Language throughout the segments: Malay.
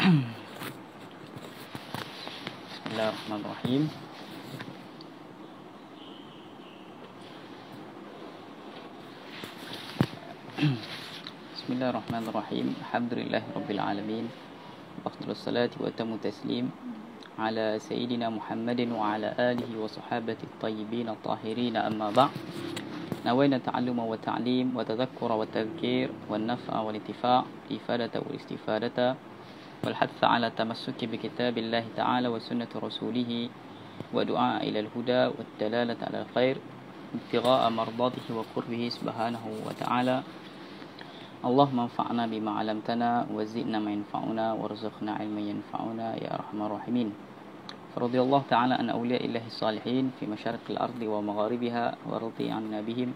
Bismillahirrahmanirrahim. Bismillahirrahmanirrahim. Alhamdulillahirabbil alamin. Afdhalus salati wa tamu taslim ala sayyidina Muhammadin wa ala alihi wa sahabati at-tayyibin at-tahirin, amma ba'd. Nawayna ta'alluma wa ta'lim wa tadhakkura wa tadhkir wa naf'a wal intifa', ifadata wal istifadata wal hatha ala tamassuki bi kitabillahi ta'ala wa sunnati rasulih wa du'a ila al-huda wa dalalata ala al-khair ibtigha'a mardatihi wa qurbihi subhanahu wa ta'ala. Allahumma anfa'na bima 'allamtana wa zidna ma yanfa'una warzuqna 'ilman yanfa'una ya arhamar rahimin. Radhiyallahu ta'ala an awliya'illahi salihin fi masyariqil ardi wa magharibiha wa radiya 'anna bihim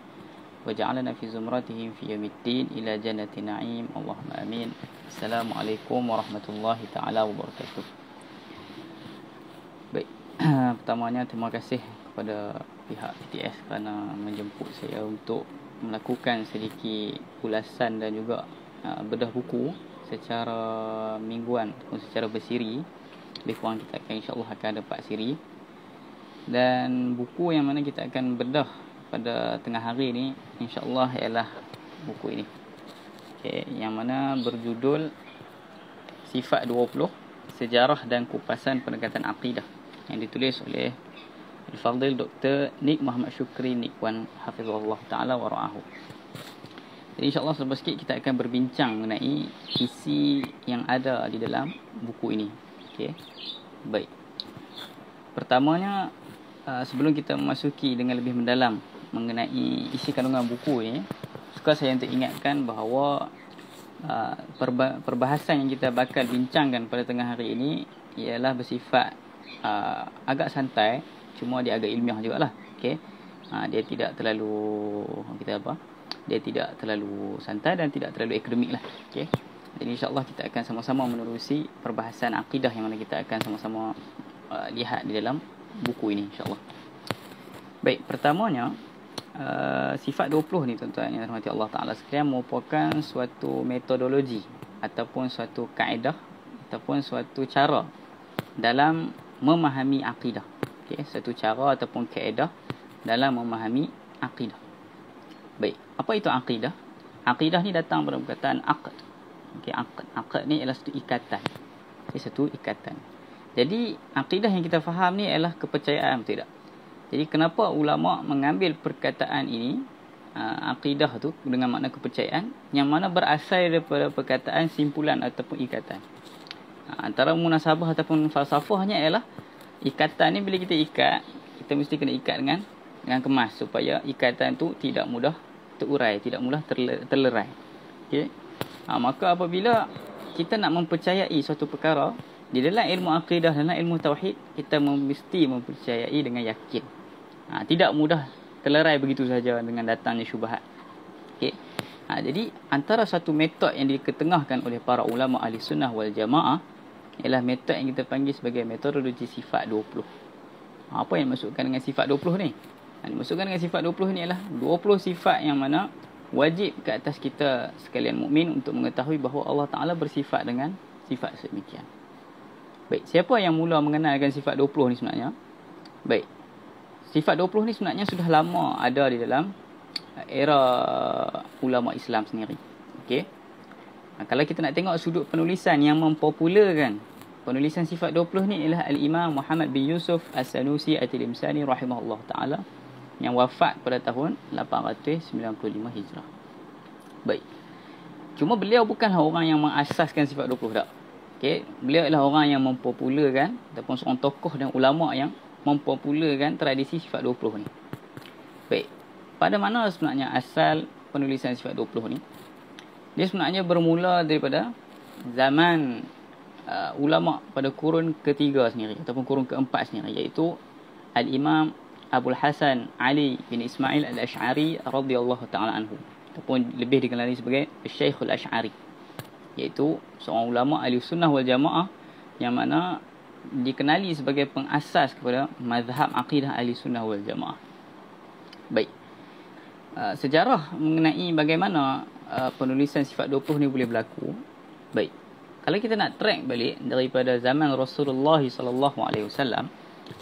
wa ja'alna fi zumratihim fi yaumiddin ila jannati na'im. Allahumma amin. Assalamualaikum warahmatullahi ta'ala wabarakatuh. Baik, pertamanya terima kasih kepada pihak PTS kerana menjemput saya untuk melakukan sedikit ulasan dan juga bedah buku secara mingguan ataupun secara bersiri. Lebih kurang kita akan insya-Allah akan ada 4 siri. Dan buku yang mana kita akan bedah pada tengah hari ni insya-Allah ialah buku ini. Okey, yang mana berjudul Sifat 20, Sejarah dan Kupasan Pendekatan Aqidah, yang ditulis oleh Al-Fadhil Dr. Nik Muhammad Syukri Nikwan hafizahullah ta'ala wa ra'ahu. Jadi insyaAllah selepas sikit kita akan berbincang mengenai isi yang ada di dalam buku ini. Okey. Baik. Pertamanya, sebelum kita memasuki dengan lebih mendalam mengenai isi kandungan buku ini, suka saya untuk ingatkan bahawa perbahasan yang kita bakal bincangkan pada tengah hari ini ialah bersifat agak santai, cuma dia agak ilmiah jugalah. Okey. Dia tidak terlalu dia tidak terlalu santai dan tidak terlalu akademik lah. Okey. Jadi insya-Allah kita akan sama-sama menerusi perbahasan akidah yang mana kita akan sama-sama lihat di dalam buku ini insya-Allah. Baik, pertamanya sifat 20 ni tuan-tuan yang dirahmati Allah Taala sekalian merupakan suatu metodologi ataupun suatu kaedah ataupun suatu cara dalam memahami akidah. Okey, satu cara ataupun kaedah dalam memahami akidah. Baik, apa itu akidah? Akidah ni datang dari perkataan aqd. Okey, aqd ni ialah satu ikatan. Okey, satu ikatan. Jadi akidah yang kita faham ni ialah kepercayaan, betul tak? Jadi kenapa ulama mengambil perkataan ini, akidah tu dengan makna kepercayaan, yang mana berasal daripada perkataan simpulan ataupun ikatan. Antara munasabah ataupun falsafahnya ialah ikatan ni bila kita ikat, kita mesti kena ikat dengan kemas supaya ikatan tu tidak mudah terurai, tidak mudah terlerai. Okey. Maka apabila kita nak mempercayai suatu perkara di dalam ilmu akidah, dalam ilmu tauhid, kita mesti mempercayai dengan yakin. Tidak mudah terlerai begitu saja dengan datangnya syubhat. Okey. Jadi antara satu metod yang diketengahkan oleh para ulama ahli sunnah wal jamaah ialah metod yang kita panggil sebagai metodologi sifat 20. Apa yang dimaksudkan dengan sifat 20 ni? Dimaksudkan dengan sifat 20 ni ialah 20 sifat yang mana wajib ke atas kita sekalian mukmin untuk mengetahui bahawa Allah Ta'ala bersifat dengan sifat sedemikian. Baik, siapa yang mula mengenalkan sifat 20 ni sebenarnya? Baik, sifat 20 ni sebenarnya sudah lama ada di dalam era ulama Islam sendiri. Okey. Kalau kita nak tengok sudut penulisan yang mempopularkan penulisan sifat 20 ni ialah Al-Imam Muhammad bin Yusuf As-Sanusi At-Tilimsani rahimahullah ta'ala, yang wafat pada tahun 895 Hijrah. Baik. Cuma beliau bukanlah orang yang mengasaskan sifat 20 tak. Okey, beliau ialah orang yang mempopularkan ataupun seorang tokoh dan ulama yang mempopularkan tradisi sifat 20 ni. Baik. Pada mana sebenarnya asal penulisan sifat 20 ni? Dia sebenarnya bermula daripada zaman ulama pada kurun ketiga sendiri ataupun kurun keempat sendiri, iaitu Al-Imam Abul Hasan Ali bin Ismail Al-Ash'ari radhiyallahu ta'ala anhu, ataupun lebih dikenali sebagai Syekhul Ash'ari, iaitu seorang ulama ahli sunnah wal jamaah yang mana dikenali sebagai pengasas kepada mazhab akidah ahli sunnah wal jamaah. Baik, sejarah mengenai bagaimana penulisan sifat 20 ni boleh berlaku. Baik, kalau kita nak track balik daripada zaman Rasulullah SAW,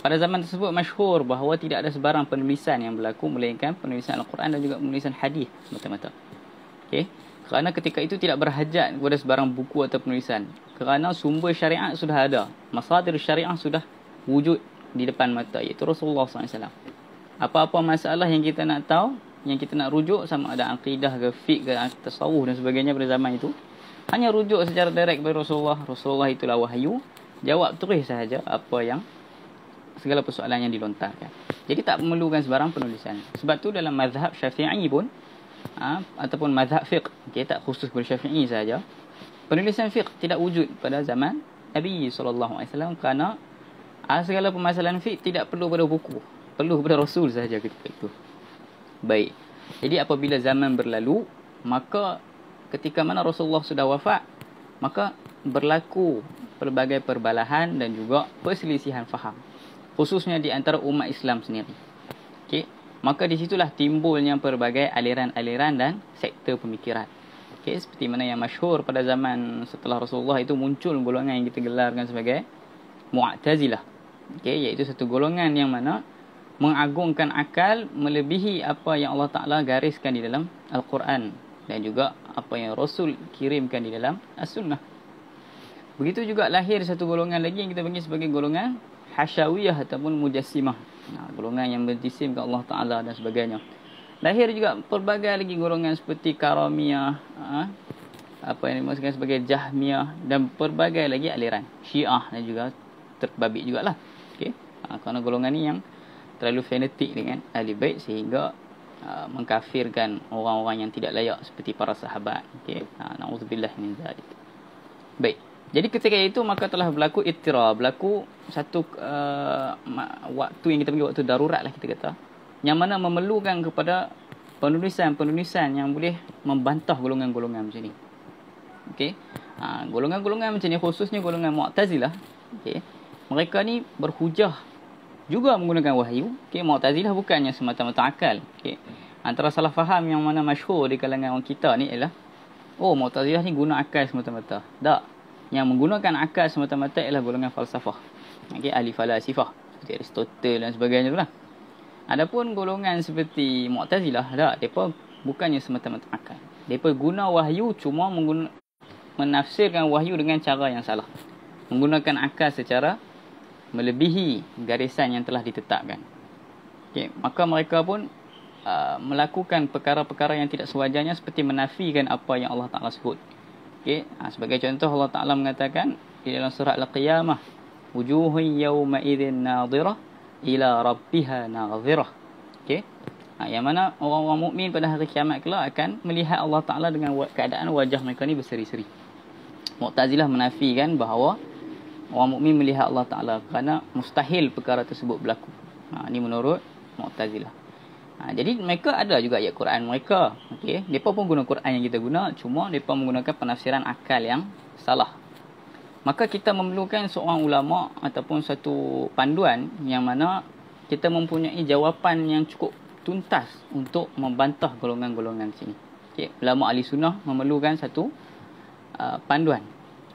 pada zaman tersebut masyhur bahawa tidak ada sebarang penulisan yang berlaku melainkan penulisan Al-Quran dan juga penulisan hadis semata-mata. Okey, kerana ketika itu tidak berhajat kepada sebarang buku atau penulisan, kerana sumber syariat sudah ada, masadir syariah sudah wujud di depan mata, iaitu Rasulullah SAW. Apa-apa masalah yang kita nak tahu, yang kita nak rujuk, sama ada akidah ke fiqh ke tasawuf dan sebagainya pada zaman itu, hanya rujuk secara direct kepada Rasulullah. Rasulullah itulah wahyu, jawab terus sahaja apa yang segala persoalan yang dilontarkan. Jadi tak memerlukan sebarang penulisan. Sebab tu dalam mazhab Syafi'i pun ataupun mazhab fiqh, tak khusus kepada Syafi'i sahaja, penulisan fiqh tidak wujud pada zaman Nabi SAW, kerana segala permasalahan fiqh tidak perlu pada buku, perlu pada Rasul sahaja ketika itu. Baik. Jadi apabila zaman berlalu, maka ketika mana Rasulullah sudah wafat, maka berlaku pelbagai perbalahan dan juga perselisihan faham, khususnya di antara umat Islam sendiri. Okey, maka di situlah timbulnya pelbagai aliran-aliran dan sektor pemikiran. Okey, seperti mana yang masyhur pada zaman setelah Rasulullah itu muncul golongan yang kita gelarkan sebagai Mu'tazilah. Okey, iaitu satu golongan yang mana mengagungkan akal melebihi apa yang Allah Ta'ala gariskan di dalam Al-Quran dan juga apa yang Rasul kirimkan di dalam As-Sunnah. Begitu juga lahir satu golongan lagi yang kita panggil sebagai golongan Hasyawiyah ataupun Mujassimah. Golongan yang berjisimkan Allah Ta'ala dan sebagainya. Lahir juga pelbagai lagi golongan seperti Karamiyah, apa yang dimaksudkan sebagai Jahmiyah, dan pelbagai lagi aliran Syiah dan juga terbabit jugalah. Okey, kerana golongan ni yang terlalu fanatik dengan ahli bait sehingga mengkafirkan orang-orang yang tidak layak seperti para sahabat. Okey, na'udzubillah min zalik. Baik. Jadi ketika itu maka telah berlaku ittirab, berlaku satu waktu yang kita panggil waktu darurat lah kita kata, yang mana memerlukan kepada penulisan-penulisan yang boleh membantah golongan-golongan macam ni. Okey. Golongan-golongan macam ni, khususnya golongan Mu'tazilah, okey, mereka ni berhujah juga menggunakan wahyu. Okey, Mu'tazilah bukannya semata-mata akal. Okey, antara salah faham yang mana masyhur di kalangan orang kita ni ialah, Mu'tazilah ni guna akal semata-mata. Tak. Yang menggunakan akal semata-mata ialah golongan falsafah. Okey, ahli falasifah seperti Aristotle dan sebagainya itulah. Adapun golongan seperti Mu'tazilah, tak, depa bukannya semata-mata akal. Depa guna wahyu, cuma menafsirkan wahyu dengan cara yang salah, menggunakan akal secara melebihi garisan yang telah ditetapkan. Okey, maka mereka pun melakukan perkara-perkara yang tidak sewajarnya, seperti menafikan apa yang Allah Ta'ala sebut. Okey, sebagai contoh Allah Ta'ala mengatakan di dalam surah Al-Qiyamah, wujuhun yawma idzin nadhirah ila rabbiha nadhirah. Okey, yang mana orang-orang mukmin pada hari kiamat kelak akan melihat Allah Ta'ala dengan keadaan wajah mereka ni berseri-seri. Mu'tazilah menafikan bahawa orang mukmin melihat Allah Ta'ala, kerana mustahil perkara tersebut berlaku. Ini menurut Mu'tazilah. Jadi mereka ada juga ayat Quran mereka. Okey, mereka pun guna Quran yang kita guna, cuma mereka menggunakan penafsiran akal yang salah. Maka kita memerlukan seorang ulama ataupun satu panduan yang mana kita mempunyai jawapan yang cukup tuntas untuk membantah golongan-golongan sini. Okey, ulama ahli sunnah memerlukan satu panduan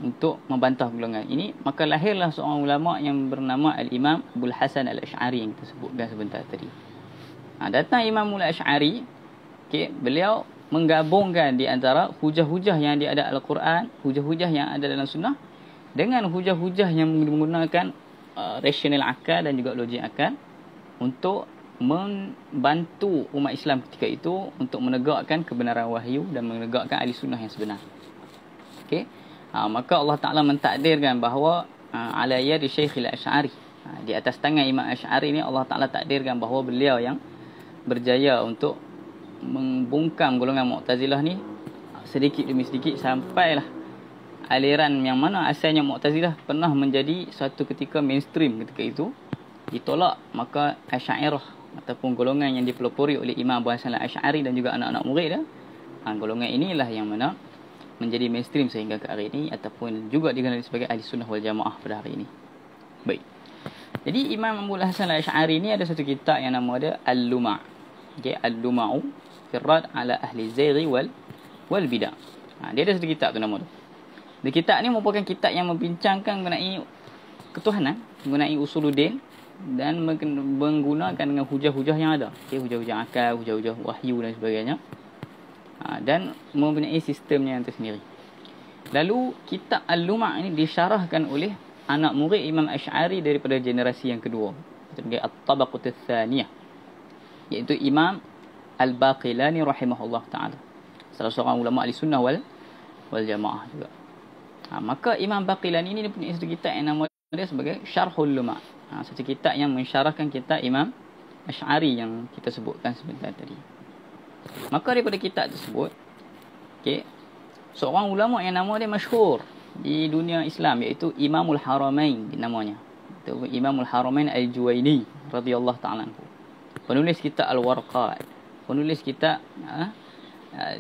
untuk membantah golongan ini. Maka lahirlah seorang ulama yang bernama Al-Imam Abul Hasan Al-Asy'ari yang kita sebutkan sebentar tadi. Datang Imam Al-Asy'ari, okay, beliau menggabungkan di antara hujah-hujah yang ada Al-Quran, hujah-hujah yang ada dalam sunnah, dengan hujah-hujah yang menggunakan rasional akal dan juga logik akal, untuk membantu umat Islam ketika itu untuk menegakkan kebenaran wahyu dan menegakkan ahli sunnah yang sebenar. Okay. Maka Allah Ta'ala mentakdirkan bahawa ala yadi Syekh Al-Asy'ari, di atas tangan Imam Asy'ari ni Allah Ta'ala takdirkan bahawa beliau yang berjaya untuk membungkam golongan Mu'tazilah ni sedikit demi sedikit, sampailah aliran yang mana asalnya Mu'tazilah pernah menjadi suatu ketika mainstream ketika itu ditolak. Maka Asy'ariyah ataupun golongan yang dipelopori oleh Imam Abu Hasan Al-Asy'ari dan juga anak-anak murid dia, golongan inilah yang mana menjadi mainstream sehingga ke hari ini, ataupun juga dikenali sebagai ahli sunnah wal jamaah pada hari ini. Baik. Jadi Imam Abu Hasan Al-Asy'ari ni ada satu kitab yang nama dia Al-Luma'. Okay, Al-Luma'u fi Rad ala ahli zayghi wal bidah. Dia ada satu kitab tu nama tu. Dan kitab ni merupakan kitab yang membincangkan mengenai ketuhanan, mengenai usuluddin dan menggunakan dengan hujah-hujah yang ada. Okay, hujah-hujah akal, hujah-hujah wahyu dan sebagainya. Dan mempunyai sistemnya yang tersendiri. Lalu kitab Al-Luma' ini disyarahkan oleh anak murid Imam Asy'ari daripada generasi yang kedua, sebagai At-Tabaqah Ats-Tsaniyah, iaitu Imam Al-Baqilani rahimahullah taala, salah seorang ulama ahli sunnah wal jamaah juga. Maka Imam Baqilani ini dia punya satu kitab yang nama dia sebagai Syarhul Luma'. Satu kitab yang mensyarahkan kitab Imam Asy'ari yang kita sebutkan sebentar tadi. Maka daripada kitab tersebut, okey, seorang ulama yang nama dia masyhur di dunia Islam, iaitu Imamul Haramain namanya. Itu Imamul Haramain Al-Juwaini radhiyallahu taala anhu. Penulis kitab Al-Warqat, penulis kitab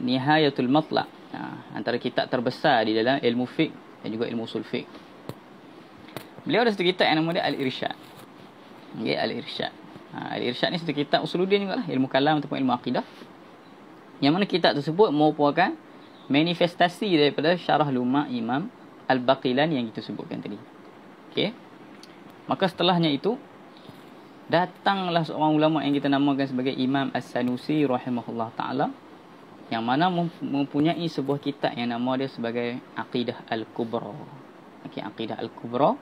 Nihayatul Matla', antara kitab terbesar di dalam ilmu fiqh dan juga ilmu usul fiqh. Beliau ada satu kitab yang nama dia Al-Irsyad. Okay, Al-Irsyad. Al-Irsyad ni satu kitab usuluddin juga lah, ilmu kalam ataupun ilmu akidah. Yang mana kitab tersebut merupakan manifestasi daripada syarah Luma' Imam Al-Baqilani yang kita sebutkan tadi. Okey. Maka setelahnya itu datanglah seorang ulama yang kita namakan sebagai Imam As-Sanusi rahimahullah taala, yang mana mempunyai sebuah kitab yang nama dia sebagai Aqidah Al-Kubra. Okey, Aqidah Al-Kubra.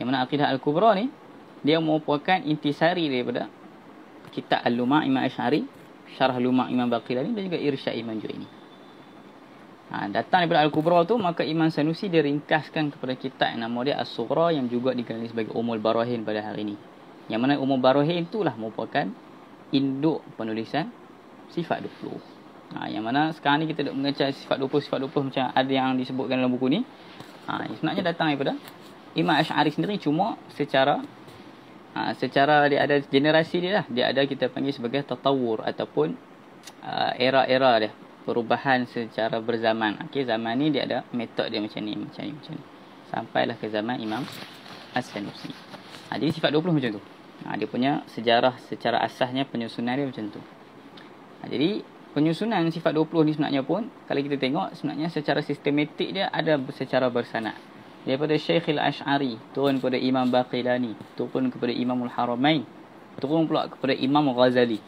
Yang mana Aqidah Al-Kubra ni dia merupakan intisari daripada kitab Al-Luma' Imam Asy'ari, Syarah Luma' Imam Baqilani dan juga Irsyad Imam Juwaini. Datang daripada Al-Kubra tu, maka Imam Sanusi dia ringkaskan kepada kitab yang nama dia As-Sughra, yang juga dikenali sebagai Ummul Barahin pada hari ini. Yang mana Ummul Barahin itulah merupakan induk penulisan sifat 20. Yang mana sekarang ni kita duk mengajar sifat 20 macam ada yang disebutkan dalam buku ni. Sebenarnya datang daripada Imam Asy'ari sendiri, cuma secara dia ada generasi dia lah. Dia ada kita panggil sebagai tatawur ataupun era-era dia, perubahan secara berzaman. Okey, zaman ni dia ada metod dia macam ni. Sampailah ke zaman Imam As-Sanusi. Jadi sifat 20 macam tu. Dia punya sejarah secara asasnya, penyusunan dia macam tu. Jadi penyusunan sifat 20 ni sebenarnya pun, kalau kita tengok sebenarnya secara sistematik dia ada secara bersanad. Daripada Syekh Al-Asy'ari turun kepada Imam Baqilani, turun kepada Imamul Haramain, turun pula kepada Imam Ghazali.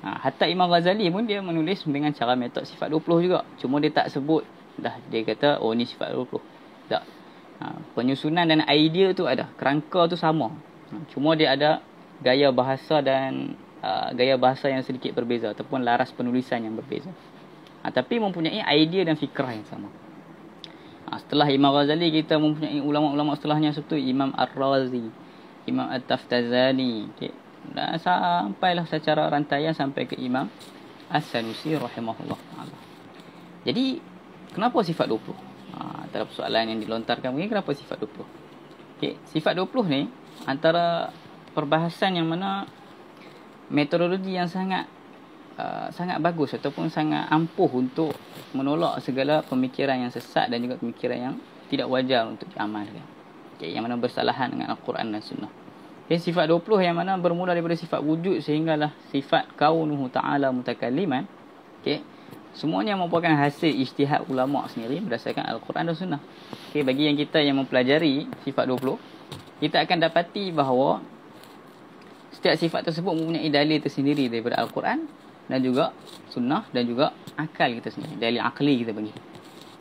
Hatta Imam Ghazali pun dia menulis dengan cara metod sifat 20 juga. Cuma dia tak sebut dah, dia kata oh ni sifat 20. Tak. Penyusunan dan idea tu ada, kerangka tu sama. Cuma dia ada gaya bahasa dan gaya bahasa yang sedikit berbeza ataupun laras penulisan yang berbeza. Tapi mempunyai idea dan fikrah yang sama. Setelah Imam Ghazali kita mempunyai ulama-ulama setelahnya, seperti Imam Ar-Razi, Imam At-Taftazani, okay. Dan sampailah secara rantaian sampai ke Imam As-Sanusi rahimahullah taala. Jadi kenapa sifat 20? Antara persoalan yang dilontarkan mungkin, kenapa sifat 20? Okey, sifat 20 ni antara perbahasan yang mana metodologi yang sangat bagus ataupun sangat ampuh untuk menolak segala pemikiran yang sesat dan juga pemikiran yang tidak wajar untuk diamalkan. Okey, yang mana bersalahan dengan Al-Quran dan Sunnah. Okay, sifat 20 yang mana bermula daripada sifat wujud sehinggalah sifat kaunuhu ta'ala mutakalliman. Okay, semuanya merupakan hasil ijtihad ulama sendiri berdasarkan Al-Quran dan Sunnah. Okay, bagi yang kita yang mempelajari sifat 20, kita akan dapati bahawa setiap sifat tersebut mempunyai dalil tersendiri daripada Al-Quran dan juga Sunnah dan juga akal kita sendiri, dalil akli kita panggil.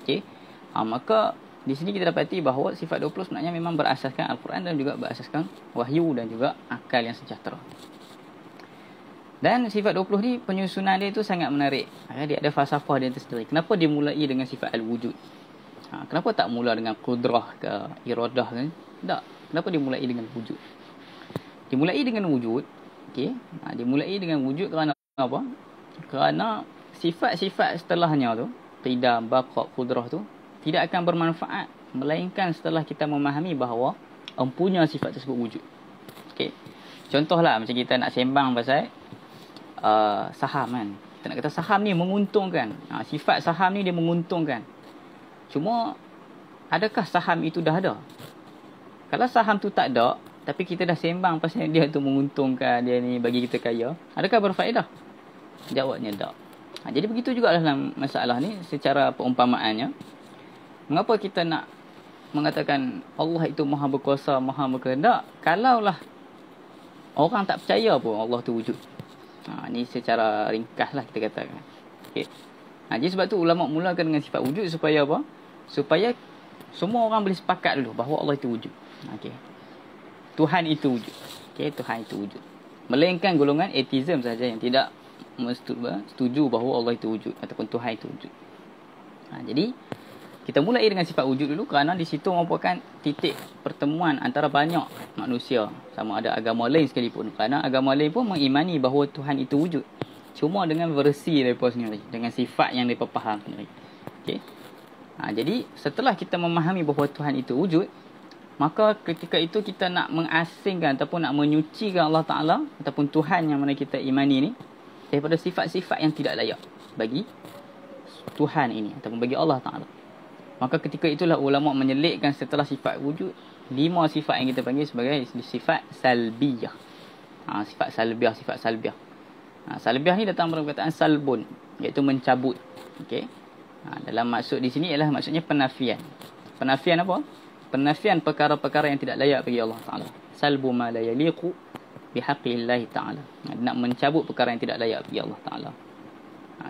Okay, maka di sini kita dapati bahawa sifat 20 sebenarnya memang berasaskan Al-Quran dan juga berasaskan wahyu dan juga akal yang sejahtera. Dan sifat 20 ni penyusunan dia itu sangat menarik. Dia ada falsafah dia tersendiri. Kenapa dimulai dengan sifat al-wujud? Kenapa tak mula dengan qudrah ke iradah ke? Tak. Kenapa dimulai dengan wujud? Dimulai dengan wujud. Okey. Dimulai dengan wujud kerana apa? Kerana sifat-sifat setelahnya tu, qidam, baqa, qudrah tu tidak akan bermanfaat melainkan setelah kita memahami bahawa empunya sifat tersebut wujud. Okey. Contohlah macam kita nak sembang pasal saham kan. Kita nak kata saham ni menguntungkan. Sifat saham ni dia menguntungkan. Cuma adakah saham itu dah ada? Kalau saham tu tak ada, tapi kita dah sembang pasal dia tu menguntungkan, dia ni bagi kita kaya, adakah berfaedah? Jawabnya tak. Jadi begitu juga dalam masalah ni secara perumpamaannya. Mengapa kita nak mengatakan Allah itu maha berkuasa, maha berkehendak, kalaulah orang tak percaya pun Allah tu wujud? Ni secara ringkas lah kita katakan. Okay. Jadi sebab tu ulama mulakan dengan sifat wujud supaya apa? Supaya semua orang boleh sepakat dulu bahawa Allah itu wujud. Okay. Tuhan itu wujud. Okay, Tuhan itu wujud. Melainkan golongan atheism saja yang tidak setuju bahawa Allah itu wujud ataupun Tuhan itu wujud. Jadi kita mulai dengan sifat wujud dulu kerana di situ merupakan titik pertemuan antara banyak manusia, sama ada agama lain sekalipun. Kerana agama lain pun mengimani bahawa Tuhan itu wujud, cuma dengan versi mereka sendiri, dengan sifat yang mereka faham sendiri. Okay. Jadi setelah kita memahami bahawa Tuhan itu wujud, maka ketika itu kita nak mengasingkan ataupun nak menyucikan Allah Ta'ala ataupun Tuhan yang mana kita imani ni daripada sifat-sifat yang tidak layak bagi Tuhan ini ataupun bagi Allah Ta'ala. Maka ketika itulah ulama menyelitkan setelah sifat wujud 5 sifat yang kita panggil sebagai sifat salbiyah. Sifat salbiyah. Salbiyah ni datang dari perkataan salbun, iaitu mencabut. Okey. Dalam maksud di sini ialah maksudnya penafian. Penafian apa? Penafian perkara-perkara yang tidak layak bagi Allah Ta'ala. Salbu ma la yaliqu bihaqqillahi ta'ala. Nak mencabut perkara yang tidak layak bagi Allah Ta'ala.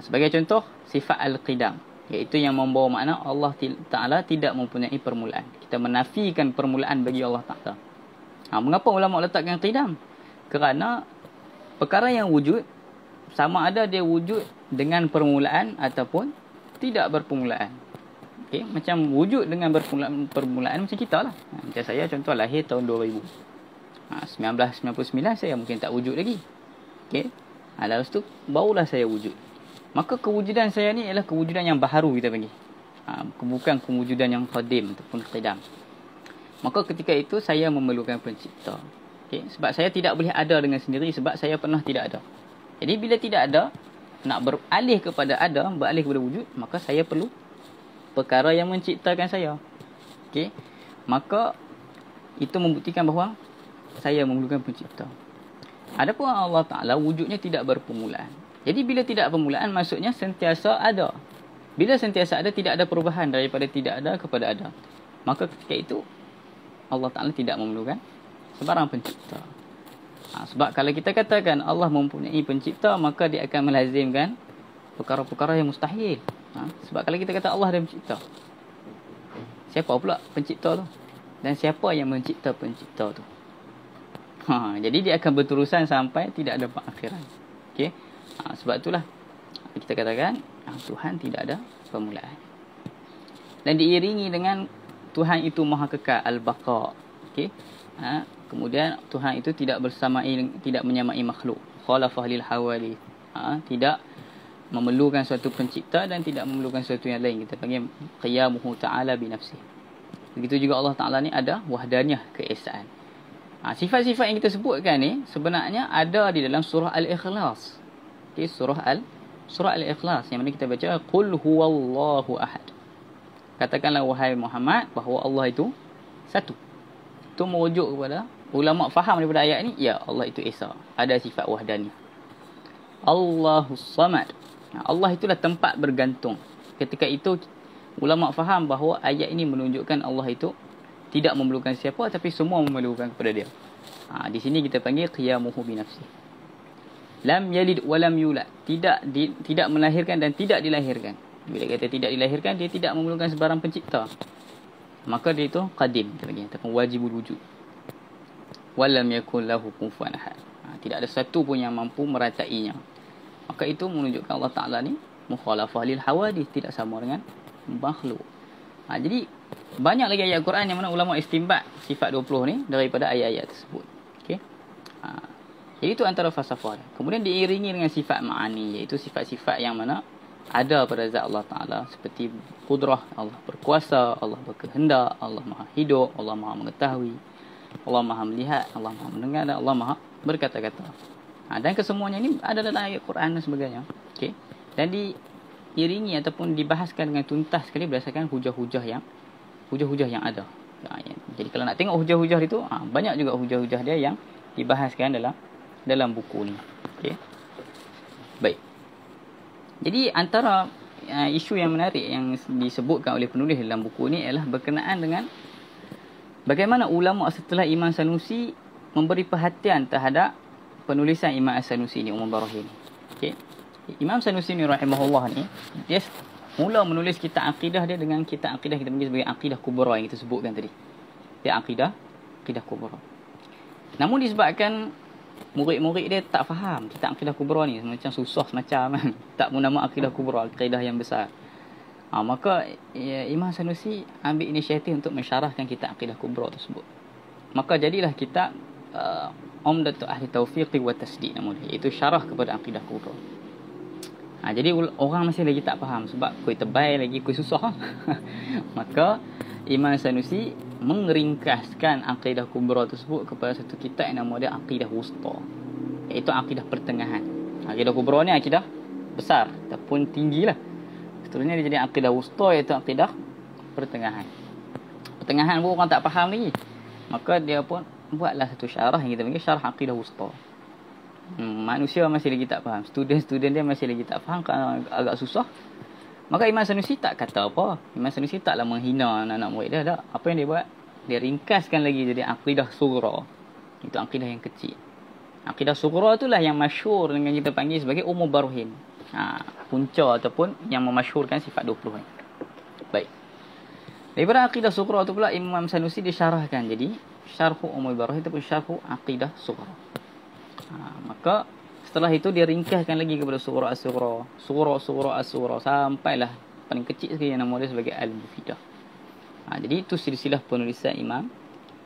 Sebagai contoh, sifat al-qidam, iaitu yang membawa makna Allah Ta'ala tidak mempunyai permulaan. Kita menafikan permulaan bagi Allah Ta'ala. Mengapa ulama letakkan qidam? Kerana perkara yang wujud, sama ada dia wujud dengan permulaan ataupun tidak berpermulaan. Okay, macam wujud dengan permulaan macam kita lah. Macam saya contoh lahir tahun 2000. 1999 saya mungkin tak wujud lagi. Okay. Lepas tu barulah saya wujud. Maka kewujudan saya ni ialah kewujudan yang baharu kita panggil. Bukan kewujudan yang qadim ataupun qidam. Maka ketika itu saya memerlukan pencipta. Okay. Sebab saya tidak boleh ada dengan sendiri sebab saya pernah tidak ada. Jadi bila tidak ada, nak beralih kepada ada, beralih kepada wujud, maka saya perlu perkara yang menciptakan saya. Okey. Maka itu membuktikan bahawa saya memerlukan pencipta. Adapun Allah Ta'ala wujudnya tidak berpermulaan. Jadi bila tidak permulaan maksudnya sentiasa ada. Bila sentiasa ada, tidak ada perubahan daripada tidak ada kepada ada. Maka ketika itu Allah Ta'ala tidak memerlukan sebarang pencipta. Sebab kalau kita katakan Allah mempunyai pencipta, maka dia akan melazimkan perkara-perkara yang mustahil. Sebab kalau kita kata Allah ada pencipta, siapa pula pencipta tu? Dan siapa yang mencipta pencipta tu? Jadi dia akan berterusan sampai tidak ada akhiran. Okay? Sebab itulah kita katakan Tuhan tidak ada permulaan. Dan diiringi dengan Tuhan itu maha kekal, al-baqa. Okay? Kemudian Tuhan itu tidak menyamai makhluk, khalafah lil hawali. Tidak memerlukan suatu pencipta dan tidak memerlukan sesuatu yang lain. Kita panggil qiyamuhu ta'ala binafsih. Begitu juga Allah Ta'ala ni ada wahdaniyah, keesaan. Sifat-sifat yang kita sebutkan ni sebenarnya ada di dalam surah Al-Ikhlas. Okay, surah Al-Ikhlas yang mana kita baca qul huwallahu ahad. Katakanlah wahai Muhammad bahawa Allah itu satu. Itu merujuk kepada ulama faham daripada ayat ni, ya Allah itu esa, ada sifat wahdaniyah. Allahus samad. Allah itulah tempat bergantung. Ketika itu ulama faham bahawa ayat ini menunjukkan Allah itu tidak memerlukan siapa tapi semua memerlukan kepada dia. Di sini kita panggil qiyamuhu binafsih. Lam yalid wa lam yulad. Tidak melahirkan dan tidak dilahirkan. Bila kata tidak dilahirkan, dia tidak memerlukan sebarang pencipta. Maka dia itu qadim kita panggil, ataupun wajibul wujud. Wa lam yakul lahu kufuwan ahad. Tidak ada satu pun yang mampu meracainya. Maka itu menunjukkan Allah Ta'ala ni mukhalafah lil hawadith, tidak sama dengan makhluk. Jadi banyak lagi ayat Quran yang mana ulama istinbat sifat 20 ni daripada ayat-ayat tersebut. Okey. Jadi itu antara falsafah. Kemudian diiringi dengan sifat ma'ani, iaitu sifat-sifat yang mana ada pada zat Allah Ta'ala, seperti qudrah, Allah berkuasa, Allah berkehendak, Allah maha hidup, Allah maha mengetahui, Allah maha melihat, Allah maha mendengar, dan Allah maha berkata-kata. Dan kesemuanya ini ada dalam ayat Quran dan sebagainya. Okay. Dan diiringi ataupun dibahaskan dengan tuntas sekali berdasarkan hujah-hujah yang ada. Jadi kalau nak tengok hujah-hujah itu, banyak juga hujah-hujah dia yang dibahaskan dalam buku ni. Okay. Baik. Jadi antara isu yang menarik yang disebutkan oleh penulis dalam buku ni ialah berkenaan dengan bagaimana ulama setelah Imam Sanusi memberi perhatian terhadap penulisan Imam As-Sanusi ni, Ummul Barahin. Okey. Imam Sanusi ni rahimahullah ni, dia mula menulis kitab akidah dia dengan kitab akidah kita panggil sebagai akidah kubra yang kita sebutkan tadi. Dia akidah kubra. Namun disebabkan murid-murid dia tak faham kitab akidah kubra ni, macam susah semacam kan. Tak pun nama akidah kubra, akidah yang besar. Maka Imam Sanusi ambil inisiatif untuk mensyarahkan kitab akidah kubra tersebut. Maka jadilah kitab Umdatul Ahli Taufiq wa Tasdid nama dia, iaitu syarah kepada akidah kubra. Jadi orang masih lagi tak faham sebab kuih tebal lagi, kuih susah. Maka Imam Sanusi meringkaskan akidah kubra tersebut kepada satu kitab yang nama dia Aqidah Wusta, iaitu akidah pertengahan. Akidah kubra ni akidah besar ataupun tinggilah. Seterusnya dia jadi akidah wusta, iaitu akidah pertengahan. Pertengahan pun orang tak faham lagi. Maka dia pun buatlah satu syarah yang kita panggil syarah akidah wusta. Manusia masih lagi tak faham. Student dia masih lagi tak faham kerana agak susah. Maka Imam Sanusi tak kata apa. Imam Sanusi taklah menghina anak-anak murid dia. Tak. Apa yang dia buat? Dia ringkaskan lagi jadi akidah sughra. Itu akidah yang kecil. Akidah sughra itulah yang masyhur dengan kita panggil sebagai Ummul Barahin. Punca ataupun yang memasyhurkan sifat 20 ni. Baik. Daripada akidah sughra tu pula Imam Sanusi disyarahkan jadi syarhu Ummul Barahin ataupun syarhu akidah sughra. Maka setelah itu dia ringkaskan lagi kepada sughra as-sughra, sughra as-sughra, sampailah paling kecil sekali yang nama dia sebagai Al-Mufidah. Jadi itu silsilah penulisan Imam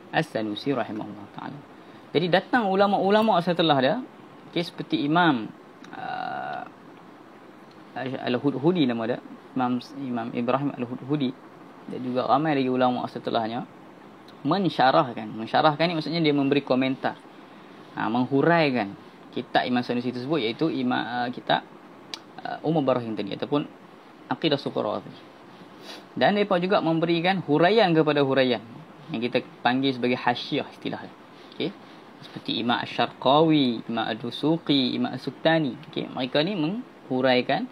As-Sanusi rahimahullah taala. Jadi datang ulama-ulama setelah dia, seperti Imam Al-Hudhudi nama dia, Imam Ibrahim Al-Hudhudi, dan juga ramai lagi ulama setelahnya mensyarahkan ni maksudnya dia memberi komentar, menghuraikan kitab Imam Sanusi tersebut, iaitu kitab Ummul Barahin tadi ataupun Aqidah Sughra tadi. Dan mereka juga memberikan huraian kepada huraian yang kita panggil sebagai hasyiah istilahnya. Okey. Seperti Imam Asy-Syarqawi, Imam Ad-Dusuqi, Imam As-Suktani. Okey, mereka ni menghuraikan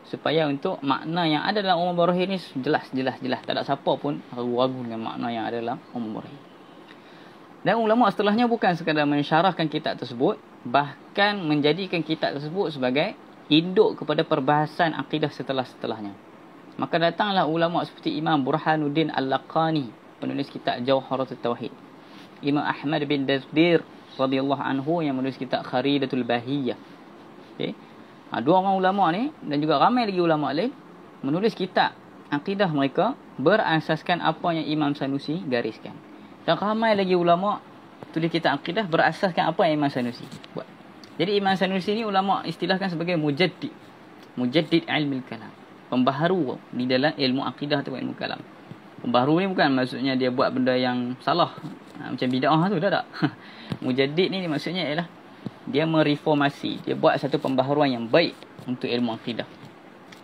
supaya untuk makna yang ada dalam Ummul Barahin ni jelas. Tak ada siapa pun ragu-ragu dengan makna yang ada dalam Ummul Barahin. Dan ulama setelahnya bukan sekadar mensyarahkan kitab tersebut, bahkan menjadikan kitab tersebut sebagai induk kepada perbahasan akidah setelah-setelahnya. Maka datanglah ulama seperti Imam Burhanuddin Al-Laqani, penulis kitab Jawharatul Tauhid. Imam Ahmad bin Dazdir radhiyallahu anhu yang menulis kitab Kharidatul Bahiyah. Okey. Dua orang ulama ni dan juga ramai lagi ulama lain menulis kitab akidah mereka berasaskan apa yang Imam Sanusi gariskan. Dan ramai lagi ulama tulis kitab akidah berasaskan apa yang Imam Sanusi buat. Jadi Imam Sanusi ni ulama istilahkan sebagai mujaddid ilmu kalam, pembaharu di dalam ilmu akidah atau ilmu kalam. Pembaharu ni bukan maksudnya dia buat benda yang salah, macam bid'ah tu, tak. Mujaddid ni maksudnya ialah dia mereformasi, dia buat satu pembaharuan yang baik untuk ilmu akidah.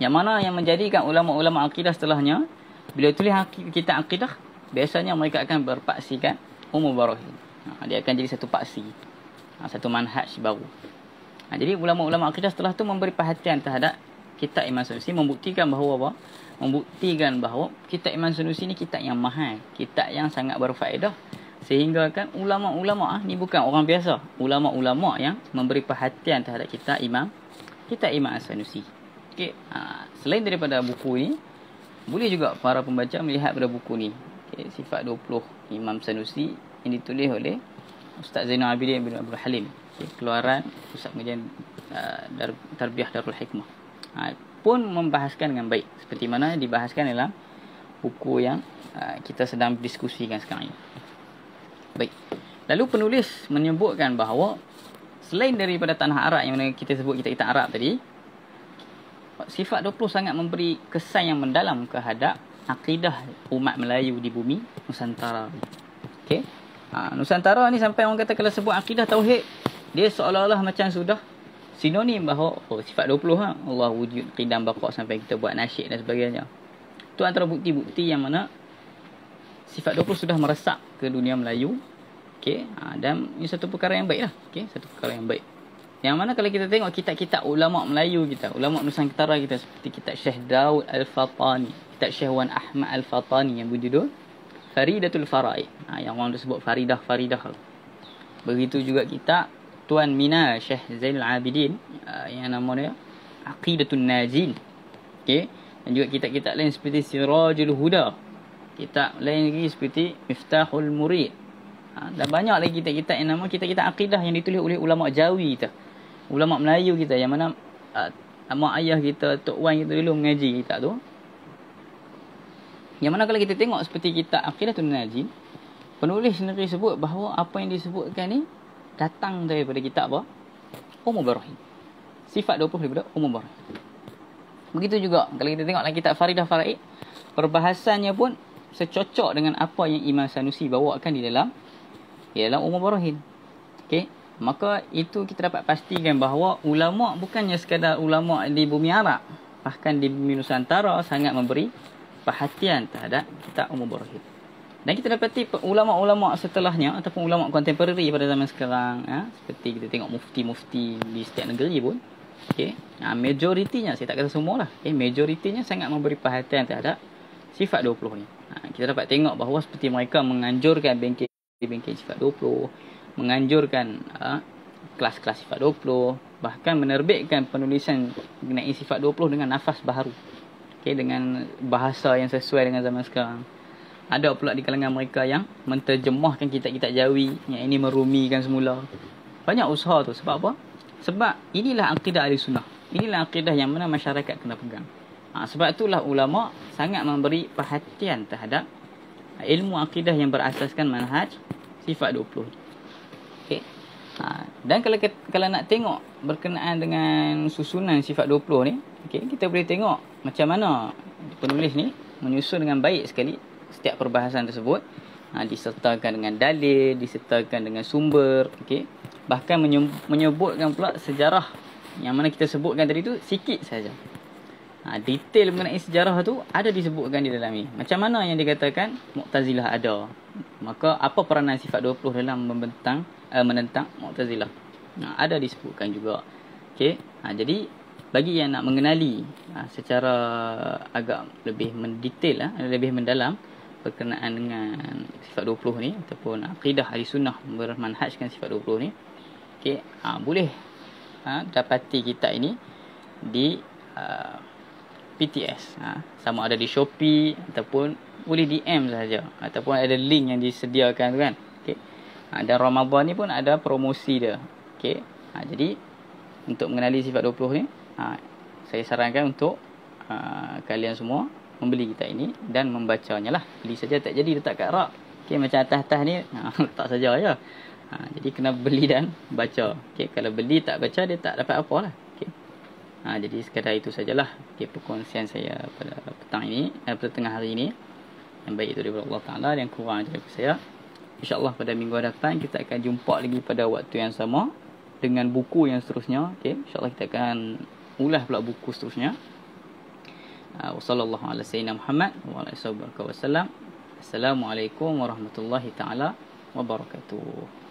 Yang mana yang menjadikan ulama-ulama akidah setelahnya bila tulis kitab akidah, biasanya mereka akan berpaksikan Ummul Barahin. Dia akan jadi satu paksi, satu manhaj baru. Jadi ulama-ulama akidah setelah tu memberi perhatian terhadap kitab Imam Sanusi, membuktikan bahawa apa? Membuktikan bahawa kitab Imam Sanusi ni kitab yang mahal, kitab yang sangat berfaedah, sehingga kan ulama-ulama ni bukan orang biasa, ulama-ulama yang memberi perhatian terhadap kitab Imam As-Sanusi. Okey, selain daripada buku ni, boleh juga para pembaca melihat pada buku ni. Okey, Sifat 20 Imam Sanusi yang ditulis oleh Ustaz Zainal Abidin bin Abdul Halim. Okay, keluaran Pusat Pengajian Tarbiyah Darul Hikmah. Pun membahaskan dengan baik seperti mana dibahaskan dalam buku yang kita sedang diskusikan sekarang ini. Baik. Lalu penulis menyebutkan bahawa selain daripada tanah Arab yang mana kita sebut kitab Arab tadi, Sifat 20 sangat memberi kesan yang mendalam kehadap akidah umat Melayu di bumi Nusantara. Okey. Nusantara ni sampai orang kata kalau sebut akidah tauhid, dia seolah-olah macam sudah sinonim bahawa sifat 20 Allah wujud, qidam, baqa, sampai kita buat nasyid dan sebagainya. Itu antara bukti-bukti yang mana sifat 20 sudah meresap ke dunia Melayu. Okey, dan ini satu perkara yang baiklah. Okey, satu perkara yang baik. Yang mana kalau kita tengok kitab-kitab ulama Melayu kita, ulama Nusantara kita, seperti kitab Syekh Daud Al-Fatani, kitab Syekh Wan Ahmad Al-Fatani yang berjudul Faridatul Faraid. Yang orang tu sebut Faridah. Begitu juga kitab Tuan Mina Syekh Zainul Abidin yang nama dia Aqidatun Najin. Okey. Dan juga kitab-kitab lain seperti Sirajul Huda. Kitab lain lagi seperti Miftahul Murid. Dan banyak lagi kitab-kitab yang nama kitab-kitab akidah yang ditulis oleh ulama Jawi kita. Ulama Melayu kita yang mana mak ayah kita, tok wan kita dulu mengaji kitab tu. Yang mana kalau kita tengok seperti kitab Aqidatun Najin, penulis sendiri sebut bahawa apa yang disebutkan ni datang daripada kitab apa? Ummul Barahin. Sifat 20 daripada Ummul Barahin. Begitu juga kalau kita tengok dalam kitab Faridah Faraid, perbahasannya pun secocok dengan apa yang Imam Sanusi bawakan di dalam Ummul Barahin. Okey, maka itu kita dapat pastikan bahawa ulama bukannya sekadar ulama di bumi Arab, bahkan di bumi Nusantara sangat memberi perhatian terhadap kitab Ummul Barahin. Dan kita dapati ulama-ulama setelahnya ataupun ulama kontemporari pada zaman sekarang, seperti kita tengok mufti-mufti di setiap negeri pun, okey, majoritinya, saya tak kata semualah, majoritinya sangat memberi perhatian terhadap sifat 20 ni. Kita dapat tengok bahawa seperti mereka menganjurkan bengkel sifat 20, menganjurkan kelas-kelas sifat 20, bahkan menerbitkan penulisan mengenai sifat 20 dengan nafas baharu, dengan bahasa yang sesuai dengan zaman sekarang. Ada pula di kalangan mereka yang menterjemahkan kitab-kitab Jawi yang ini merumikan semula. Banyak usaha tu. Sebab apa? Sebab inilah akidah ahli sunnah. Inilah akidah yang mana masyarakat kena pegang. Sebab itulah ulama sangat memberi perhatian terhadap ilmu akidah yang berasaskan manhaj sifat 20. Okey. Dan kalau nak tengok berkenaan dengan susunan sifat 20 ni, kita boleh tengok macam mana penulis ni menyusun dengan baik sekali setiap perbahasan tersebut. Disertakan dengan dalil, disertakan dengan sumber, bahkan menyebutkan pula sejarah yang mana kita sebutkan tadi tu sikit saja. Detail mengenai sejarah tu ada disebutkan di dalam ni. Macam mana yang dikatakan Mu'tazilah ada, maka apa peranan sifat 20 dalam menentang Mu'tazilah, ada disebutkan juga. Jadi bagi yang nak mengenali secara agak lebih mendetail, lebih mendalam berkenaan dengan sifat 20 ni ataupun akidah ahli sunnah bermanhajkan sifat 20 ni, boleh dapati kitab ini di PTS, sama ada di Shopee ataupun boleh DM saja, ataupun ada link yang disediakan tu kan. Dan Ramadan ni pun ada promosi dia. Jadi untuk mengenali sifat 20 ni, saya sarankan untuk kalian semua membeli kitab ini dan membacanya lah. Beli saja tak jadi letak kat rak. Macam atas-atas ni letak saja je. Jadi kena beli dan baca. Kalau beli tak baca, dia tak dapat apa lah. Jadi sekadar itu sajalah perkongsian saya pada petang ini, pada tengah hari ini. Yang baik itu daripada Allah Ta'ala, yang kurang daripada saya. InsyaAllah pada minggu hadapan kita akan jumpa lagi pada waktu yang sama dengan buku yang seterusnya. InsyaAllah kita akan ulas pula buku seterusnya. Wassallallahu ala sayyidina Muhammad wa ala alihi wasallam. Assalamualaikum warahmatullahi taala wabarakatuh.